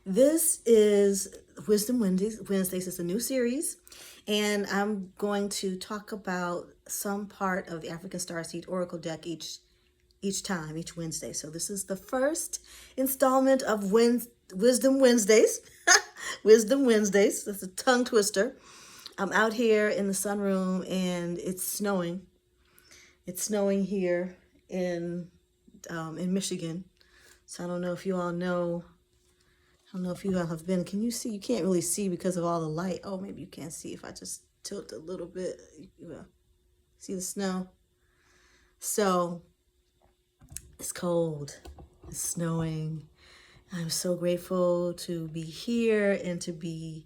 This is Wisdom Wednesdays. It's a new series, and I'm going to talk about some part of the African Starseed Oracle deck each Wednesday. So this is the first installment of Wisdom Wednesdays. Wisdom Wednesdays. That's a tongue twister. I'm out here in the sunroom, and it's snowing. It's snowing here in Michigan. So I don't know if you all know. I don't know if you all have been. Can you see? You can't really see because of all the light. Oh, maybe you can't see if I just tilt a little bit. See the snow? So it's cold. It's snowing. I'm so grateful to be here and to be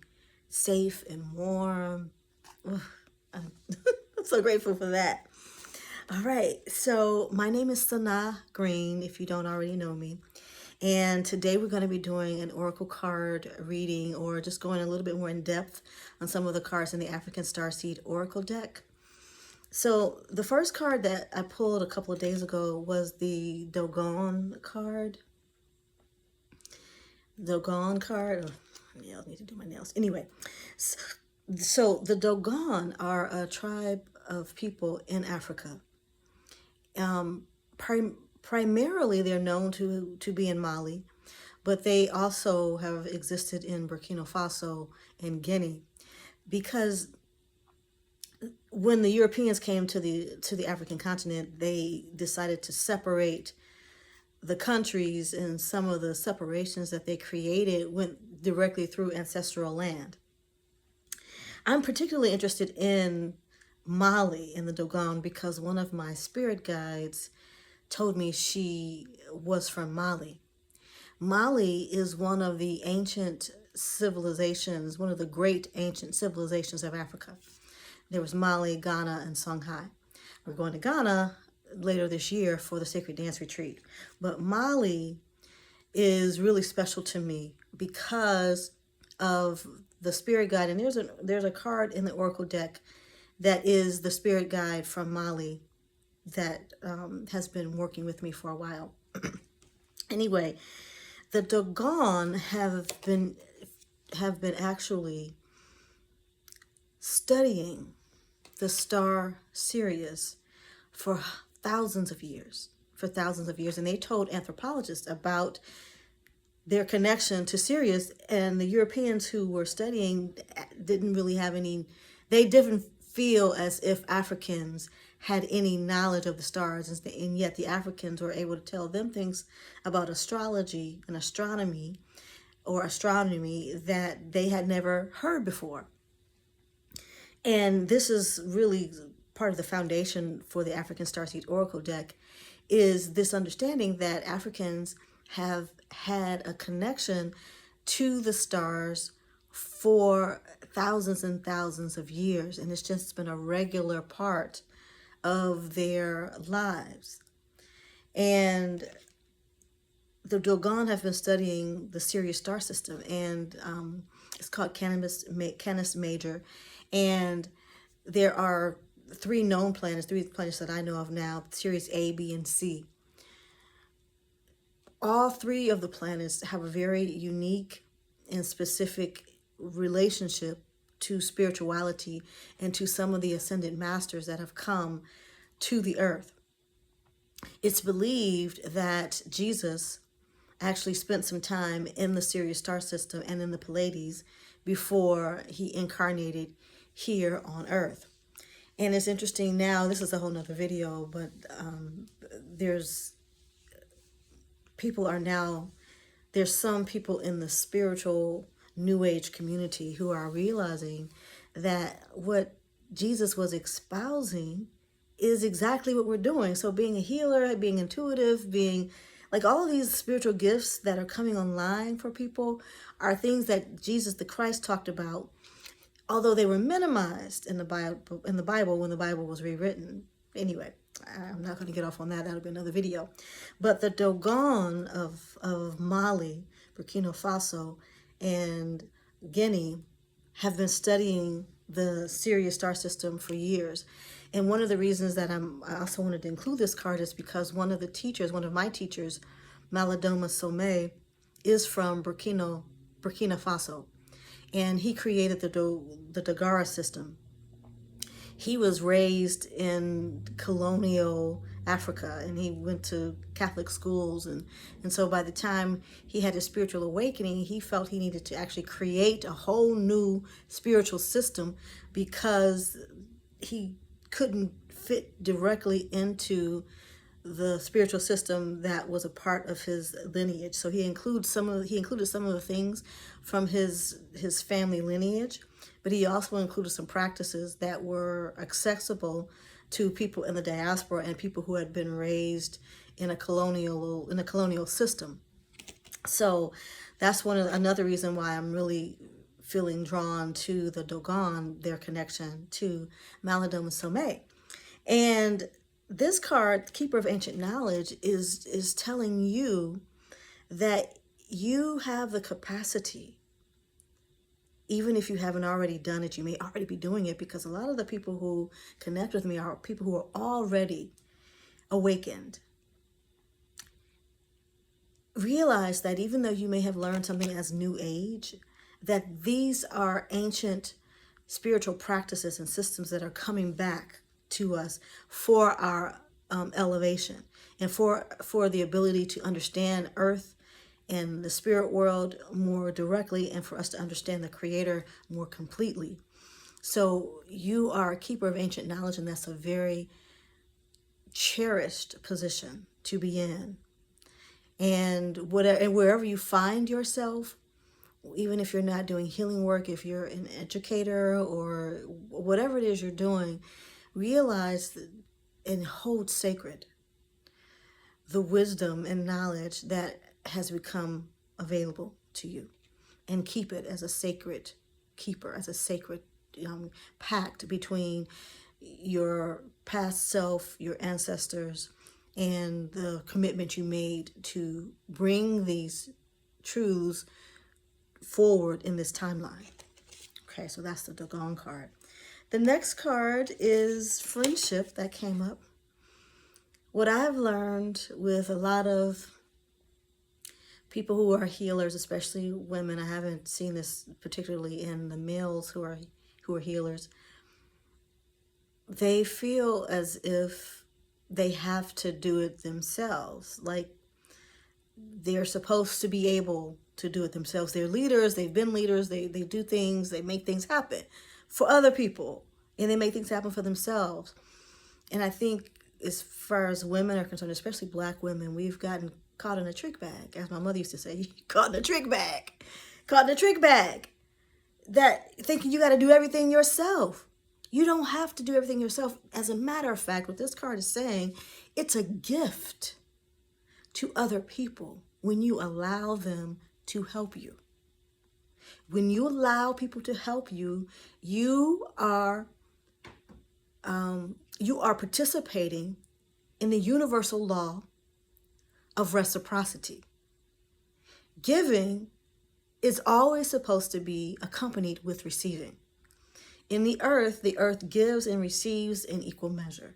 safe and warm. Ugh, I'm so grateful for that. All right. So my name is Sana Green, if you don't already know me. And today we're going to be doing an oracle card reading, or just going a little bit more in depth on some of the cards in the African Starseed Oracle deck. So the first card that I pulled a couple of days ago was the Dogon card. Dogon card. Oh, yeah, I need to do my nails. Anyway, so the Dogon are a tribe of people in Africa. Primarily, they're known to be in Mali, but they also have existed in Burkina Faso and Guinea, because when the Europeans came to the African continent, they decided to separate the countries, and some of the separations that they created went directly through ancestral land. I'm particularly interested in Mali and the Dogon because one of my spirit guides told me she was from Mali. Mali is one of the ancient civilizations, one of the great ancient civilizations of Africa. There was Mali, Ghana, and Songhai. We're going to Ghana later this year for the Sacred Dance Retreat. But Mali is really special to me because of the spirit guide. And there's a card in the Oracle deck that is the spirit guide from Mali that has been working with me for a while. Anyway, the Dogon have been actually studying the star Sirius for thousands of years. And they told anthropologists about their connection to Sirius, and the Europeans who were studying didn't really have any. They didn't feel as if Africans had any knowledge of the stars, and yet the Africans were able to tell them things about astrology and astronomy that they had never heard before. And this is really part of the foundation for the African Starseed Oracle deck, is this understanding that Africans have had a connection to the stars for thousands and thousands of years, and it's just been a regular part of their lives. And the Dogon have been studying the Sirius star system, and it's called Canis Major. And there are three planets that I know of now: Sirius A, B, and C. All three of the planets have a very unique and specific relationship to spirituality and to some of the ascended masters that have come to the earth. It's believed that Jesus actually spent some time in the Sirius star system and in the Pleiades before he incarnated here on earth. And it's interesting now, this is a whole nother video, but there's some people in the spiritual New Age community who are realizing that what Jesus was espousing is exactly what we're doing. So being a healer, being intuitive, being like all of these spiritual gifts that are coming online for people are things that Jesus the Christ talked about, although they were minimized in the Bible when the Bible was rewritten. Anyway, I'm not going to get off on that. That'll be another video. But the Dogon of Mali, Burkina Faso, and Guinea have been studying the Sirius star system for years. And one of the reasons that I also wanted to include this card is because one of my teachers, Maladoma Somé, is from Burkina Burkina Faso, and he created the Dogara system. He was raised in colonial Africa, and he went to Catholic schools, and so by the time he had his spiritual awakening, he felt he needed to actually create a whole new spiritual system because he couldn't fit directly into the spiritual system that was a part of his lineage. So he included some of the things from his family lineage, but he also included some practices that were accessible to people in the diaspora and people who had been raised in a colonial system. So that's another reason why I'm really feeling drawn to the Dogon, their connection to Maladom and Somé. And this card, Keeper of Ancient Knowledge, is telling you that you have the capacity, even if you haven't already done it, you may already be doing it, because a lot of the people who connect with me are people who are already awakened. Realize that even though you may have learned something as New Age, that these are ancient spiritual practices and systems that are coming back to us for our elevation and for the ability to understand Earth and the spirit world more directly, and for us to understand the Creator more completely. So you are a keeper of ancient knowledge, and that's a very cherished position to be in. And wherever you find yourself, even if you're not doing healing work, if you're an educator or whatever it is you're doing, realize and hold sacred the wisdom and knowledge that has become available to you, and keep it as a sacred keeper, as a sacred pact between your past self, your ancestors, and the commitment you made to bring these truths forward in this timeline. Okay, so that's the Dogon card. The next card is friendship that came up. What I've learned with a lot of people who are healers, especially women, I haven't seen this particularly in the males who are healers, they feel as if they have to do it themselves. Like they're supposed to be able to do it themselves. They're leaders, they've been leaders, they do things, they make things happen for other people, and they make things happen for themselves. And I think as far as women are concerned, especially Black women, we've gotten caught in a trick bag, as my mother used to say, caught in a trick bag, that thinking you got to do everything yourself. You don't have to do everything yourself. As a matter of fact, what this card is saying, it's a gift to other people when you allow them to help you. When you allow people to help you, you are participating in the universal law of reciprocity. Giving is always supposed to be accompanied with receiving. In the earth gives and receives in equal measure.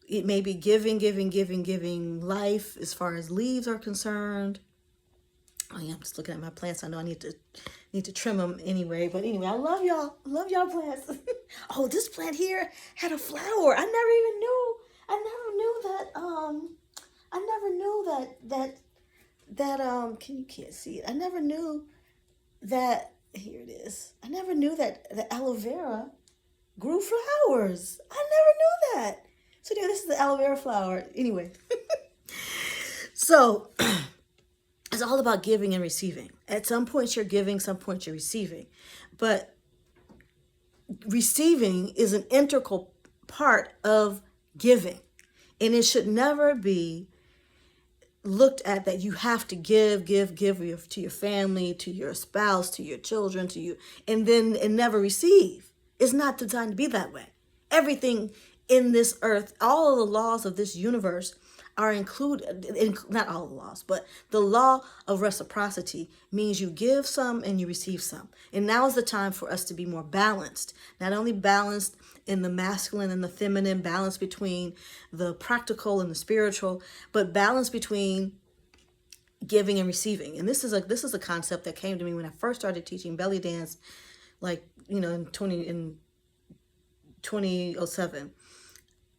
It may be giving life as far as leaves are concerned. Oh yeah, I'm just looking at my plants. I know I need to trim them anyway. But anyway, I love y'all. I love y'all plants. Oh, this plant here had a flower. I never knew that you can't see it. I never knew that, here it is. I never knew that the aloe vera grew flowers. I never knew that. So anyway, this is the aloe vera flower. Anyway. So it's all about giving and receiving. At some points you're giving, some points you're receiving. But receiving is an integral part of giving. And it should never be looked at that you have to give to your family, to your spouse, to your children, to you, and never receive. It's not designed to be that way. Everything in this earth, all of the laws of this universe are included, not all the laws, but the law of reciprocity means you give some and you receive some. And now is the time for us to be more balanced, not only balanced in the masculine and the feminine, balance between the practical and the spiritual, but balance between giving and receiving. And this is a concept that came to me when I first started teaching belly dance, like, in 2007.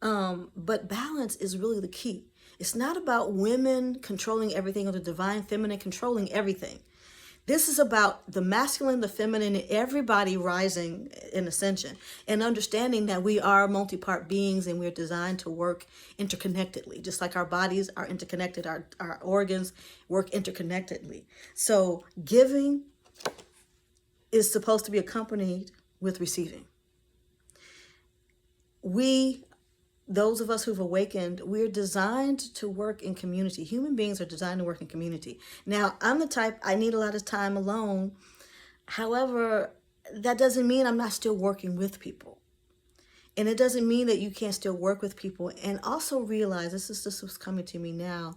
But balance is really the key. It's not about women controlling everything or the divine feminine controlling everything. This is about the masculine, the feminine, and everybody rising in ascension and understanding that we are multi-part beings and we're designed to work interconnectedly. Just like our bodies are interconnected, our organs work interconnectedly. So giving is supposed to be accompanied with receiving. Those of us who've awakened, we're designed to work in community. Human beings are designed to work in community. Now, I'm the type, I need a lot of time alone. However, that doesn't mean I'm not still working with people. And it doesn't mean that you can't still work with people. And also realize, this is what's coming to me now.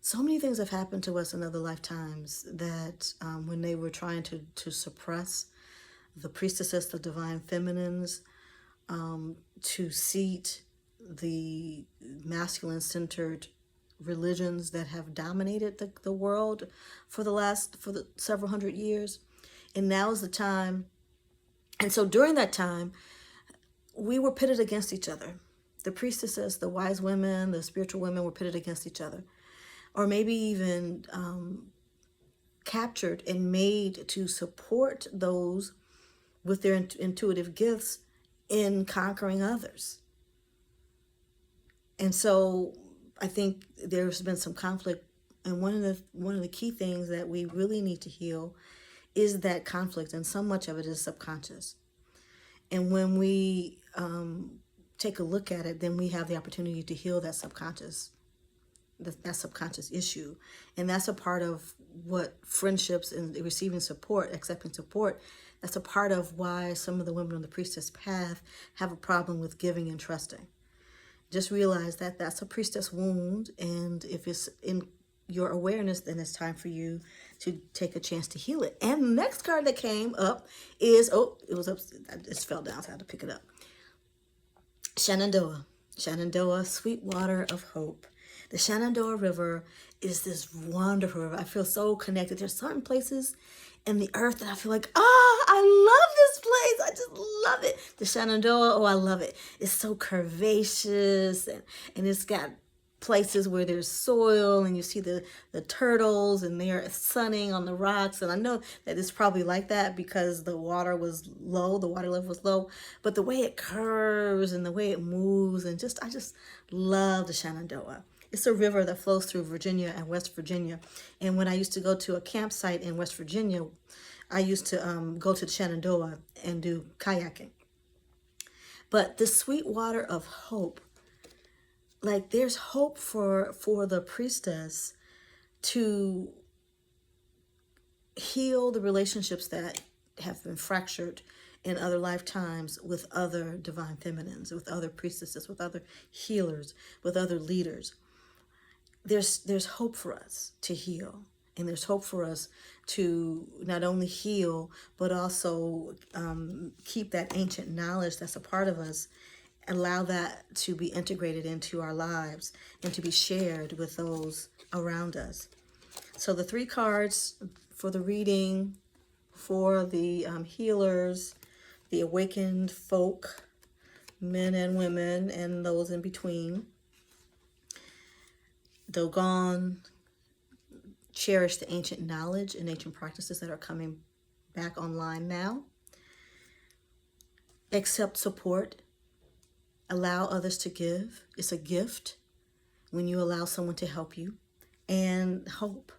So many things have happened to us in other lifetimes that when they were trying to suppress the priestesses, the divine feminines, to seat the masculine-centered religions that have dominated the world for the several hundred years. And now is the time. And so during that time, we were pitted against each other. The priestesses, the wise women, the spiritual women were pitted against each other. Or maybe even captured and made to support those with their intuitive gifts in conquering others. And so I think there's been some conflict, and one of the key things that we really need to heal is that conflict, and so much of it is subconscious. And when we take a look at it, then we have the opportunity to heal that subconscious issue. And that's a part of what friendships and receiving support, accepting support, that's a part of why some of the women on the priestess path have a problem with giving and trusting. Just realize that that's a priestess wound, and if it's in your awareness, then it's time for you to take a chance to heal it. And the next card that came up is, it just fell down, so I had to pick it up. Shenandoah, sweet water of hope. The Shenandoah River is this wonderful river. I feel so connected. There's certain places in the earth that I feel like, I love this place. I just love it. The Shenandoah, I love it. It's so curvaceous, and it's got places where there's soil, and you see the turtles, and they're sunning on the rocks. And I know that it's probably like that because the water was low, the water level was low, but the way it curves and the way it moves, and I just love the Shenandoah. It's a river that flows through Virginia and West Virginia. And when I used to go to a campsite in West Virginia, I used to go to the Shenandoah and do kayaking. But the sweet water of hope, like there's hope for the priestess to heal the relationships that have been fractured in other lifetimes with other divine feminines, with other priestesses, with other healers, with other leaders. There's hope for us to heal, and there's hope for us to not only heal, but also keep that ancient knowledge that's a part of us, allow that to be integrated into our lives and to be shared with those around us. So the 3 cards for the reading, for the healers, the awakened folk, men and women, and those in between. Dogon, cherish the ancient knowledge and ancient practices that are coming back online now. Accept support. Allow others to give. It's a gift when you allow someone to help you. And hope.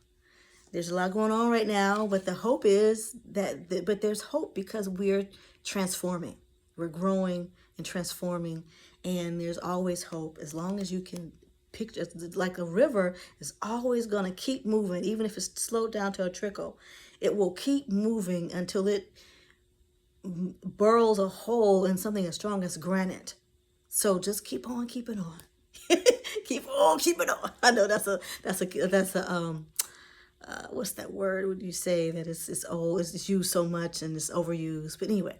There's a lot going on right now, but the hope is but there's hope because we're transforming. We're growing and transforming, and there's always hope as long as you can picture, like a river is always going to keep moving, even if it's slowed down to a trickle. It will keep moving until it burrows a hole in something as strong as granite. So just keep on keeping on. Keep on keeping on. I know that's a what's that word would you say that it's old, it's used so much and it's overused, but anyway.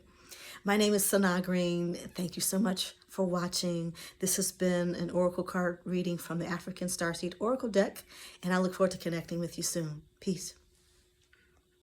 My name is Sanaa Green. Thank you so much for watching. This has been an Oracle card reading from the African Starseed Oracle deck, and I look forward to connecting with you soon. Peace.